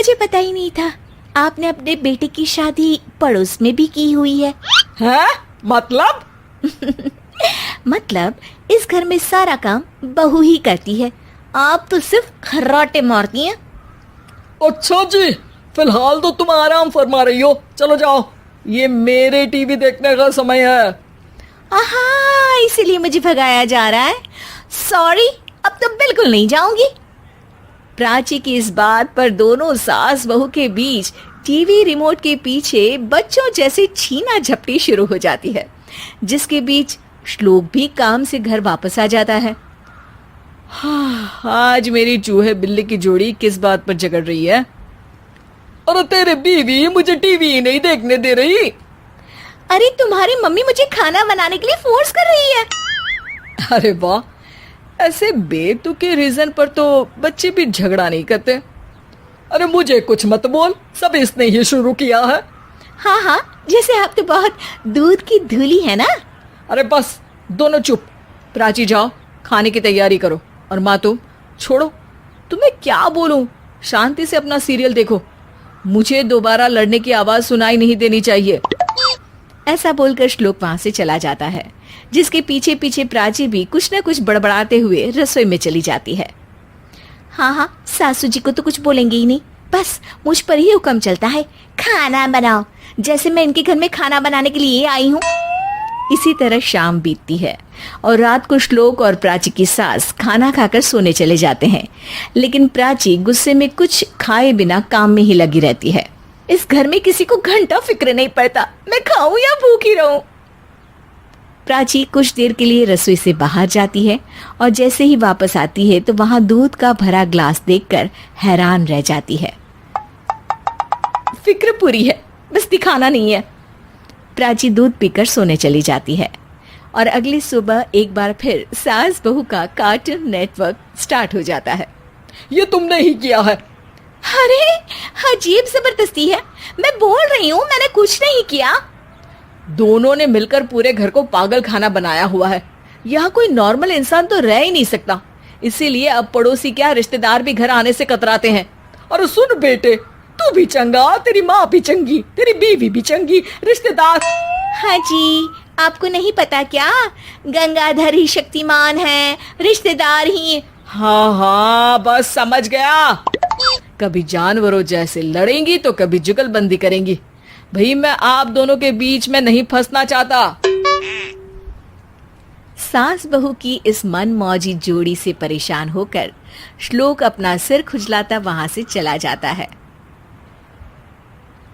मुझे पता ही नहीं था आपने अपने बेटे की शादी पड़ोस में भी की हुई है। हैं? मतलब? मतलब इस घर में सारा काम बहू ही करती है, आप तो सिर्फ खर्राटे मारती हैं। अच्छा जी, फिलहाल तो तुम आराम फरमा रही हो, चलो जाओ, ये मेरे टीवी देखने का समय है। आहा, इसीलिए मुझे भगाया जा रहा है। सॉरी, अब तो बिल्कुल नहीं जाऊंगी। प्राची की इस बात पर दोनों सास बहू के बीच टीवी रिमोट के पीछे बच्चों जैसे छीना झपटी शुरू हो जाती है, जिसके बीच श्लोक भी काम से घर वापस आ जाता है। हाँ, आज मेरी चूहे बिल्ली की जोड़ी किस बात पर झगड़ रही है? अरे तेरे बीवी मुझे टीवी ही नहीं देखने दे रही। अरे तुम्हारी मम्मी मुझे खाना बनाने के लिए फोर्स कर रही है। अरे वाह, ऐसे बेतुके रीजन पर तो बच्चे भी झगड़ा नहीं करते। अरे मुझे कुछ मत बोल, सब इसने ही शुरू किया है। हाँ हाँ, जैसे आप तो बहुत दूध की धूली है ना। अरे बस, दोनों चुप। प्राची जाओ, खाने की तैयारी करो। और माँ तुम छोड़ो, तुम्हें क्या बोलूं, शांति से अपना सीरियल देखो, मुझे दोबारा लड़ने की आवाज सुनाई नहीं देनी चाहिए। ऐसा बोलकर श्लोक वहां से चला जाता है, जिसके पीछे पीछे प्राची भी कुछ न कुछ बड़बड़ाते हुए रसोई में चली जाती है। हाँ हाँ, सासू जी को तो कुछ बोलेंगे ही नहीं, बस मुझ पर ही हुक्म चलता है, खाना बनाओ, जैसे मैं इनके घर में खाना बनाने के लिए आई हूँ। इसी तरह शाम बीतती है और रात को श्लोक और प्राची की सास खाना खाकर सोने चले जाते हैं, लेकिन प्राची गुस्से में कुछ खाए बिना काम में ही लगी रहती है। इस घर में किसी को घंटा फिक्र नहीं पड़ता, मैं खाऊं या भूखी रहूं। प्राची कुछ देर के लिए रसोई से बाहर जाती है और जैसे ही वापस आती है तो वहां दूध का भरा ग्लास देखकर हैरान रह जाती है। फिक्र पूरी है, बस दिखाना नहीं है। प्राची दूध पीकर सोने चली जाती है और अगली सुबह एक बार फिर सास बहू का कार्टून नेटवर्क स्टार्ट हो जाता है। ये तुमने ही किया है। अरे अजीब जबरदस्ती है, मैं बोल रही हूँ मैंने कुछ नहीं किया। दोनों ने मिलकर पूरे घर को पागल खाना बनाया हुआ है। यहाँ कोई नॉर्मल इंसान तो रह ही नहीं सकता, इसीलिए अब पड़ोसी क्या रिश्तेदार भी घर आने से कतराते हैं। और सुन बेटे, तू भी चंगा, तेरी माँ भी चंगी, तेरी बीवी भी चंगी, रिश्तेदार। हाँ जी, आपको नहीं पता क्या, गंगाधर ही शक्तिमान है, रिश्तेदार ही। हाँ हाँ, बस समझ गया। कभी जानवरों जैसे लड़ेंगी तो कभी जुगलबंदी करेंगी। भाई मैं आप दोनों के बीच में नहीं फंसना चाहता। सास बहू की इस मनमौजी जोड़ी से परेशान होकर श्लोक अपना सिर खुजलाता वहां से चला जाता है।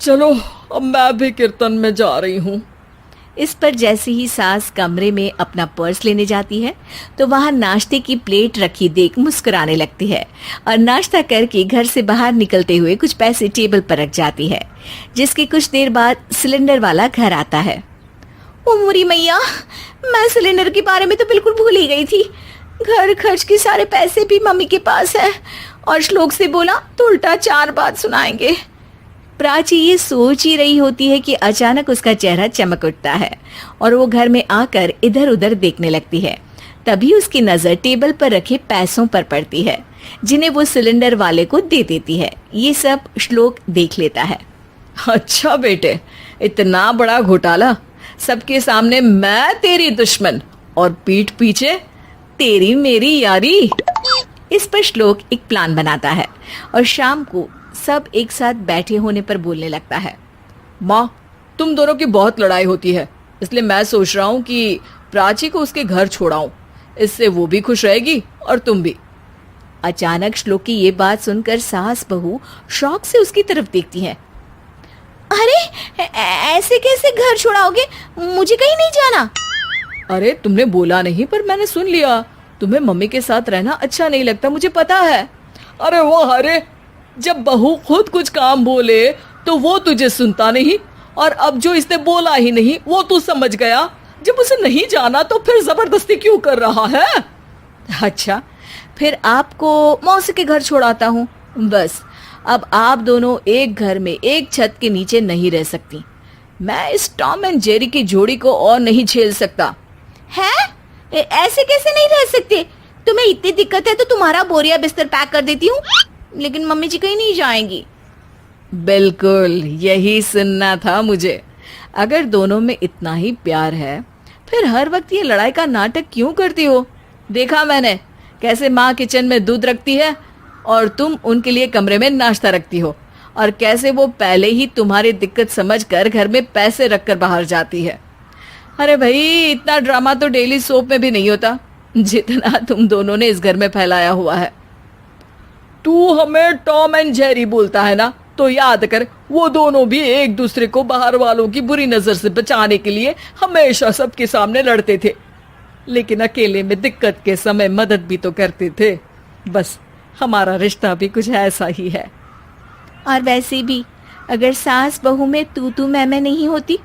चलो अब मैं भी कीर्तन में जा रही हूँ। इस पर जैसे ही सास कमरे में अपना पर्स लेने जाती है तो वहां नाश्ते की प्लेट रखी देख मुस्कुराने लगती है और नाश्ता करके घर से बाहर निकलते हुए कुछ पैसे टेबल पर रख जाती है, जिसके कुछ देर बाद सिलेंडर वाला घर आता है। ओ मोरी मैया, मैं सिलेंडर के बारे में तो बिल्कुल भूल ही गई थी। घर खर्च के सारे पैसे भी मम्मी के पास है और श्लोक से बोला तो उल्टा 4 बात सुनाएंगे। प्राची ये सोच ही रही होती है कि अचानक उसका चेहरा चमक उठता है और वो घर में आकर इधर उधर देखने लगती है। तभी उसकी नजर टेबल पर रखे पैसों पर पड़ती है, जिन्हें वो सिलेंडर वाले को दे देती है। ये सब श्लोक देख लेता है। अच्छा बेटे, इतना बड़ा घोटाला, सबके सामने मैं तेरी दुश्मन और पीठ पीछे तेरी मेरी यारी। इस पर श्लोक एक प्लान बनाता है और शाम को सब एक साथ बैठे होने पर बोलने लगता है। माँ, तुम दोनों की बहुत लड़ाई होती है, इसलिए मैं सोच रहा हूँ कि प्राची को उसके घर छोड़ाऊं, इससे वो भी खुश रहेगी और तुम भी। अचानक श्लोक की ये बात सुनकर सास बहू शौक से उसकी तरफ देखती है। अरे ऐसे कैसे घर छोड़ाओगे, मुझे कहीं नहीं जाना। अरे तुमने बोला नहीं पर मैंने सुन लिया, तुम्हें मम्मी के साथ रहना अच्छा नहीं लगता, मुझे पता है। अरे वाह, अरे जब बहू खुद कुछ काम बोले तो वो तुझे सुनता नहीं, और अब जो इसने बोला ही नहीं वो तू समझ गया। जब उसे नहीं जाना तो फिर जबरदस्ती क्यों कर रहा है? अच्छा, फिर आपको मौसी के घर छोड़ाता हूँ। बस अब आप दोनों एक घर में एक छत के नीचे नहीं रह सकती। मैं इस टॉम एंड जेरी की जोड़ी को और नहीं झेल सकता। है? ऐसे कैसे नहीं रह सकते? तुम्हें इतनी दिक्कत है तो तुम्हारा बोरिया बिस्तर पैक कर देती हूँ, लेकिन मम्मी जी कहीं नहीं जाएंगी। बिल्कुल यही सुनना था मुझे। अगर दोनों में इतना ही प्यार है फिर हर वक्त ये लड़ाई का नाटक क्यों करती हो? देखा मैंने कैसे माँ किचन में दूध रखती है और तुम उनके लिए कमरे में नाश्ता रखती हो, और कैसे वो पहले ही तुम्हारी दिक्कत समझकर घर में पैसे रखकर बाहर जाती है। अरे भाई, इतना ड्रामा तो डेली सोप में भी नहीं होता जितना तुम दोनों ने इस घर में फैलाया हुआ है। तू हमें टॉम एंड जेरी बोलता है ना, तो याद कर वो दोनों भी एक दूसरे को बाहर वालों की बुरी नजर से बचाने के लिए हमेशा सबके सामने लड़ते थे, लेकिन अकेले में दिक्कत के समय मदद भी तो करते थे। बस हमारा रिश्ता भी कुछ ऐसा ही है। और वैसे भी अगर सास बहू में तू मैं नहीं होती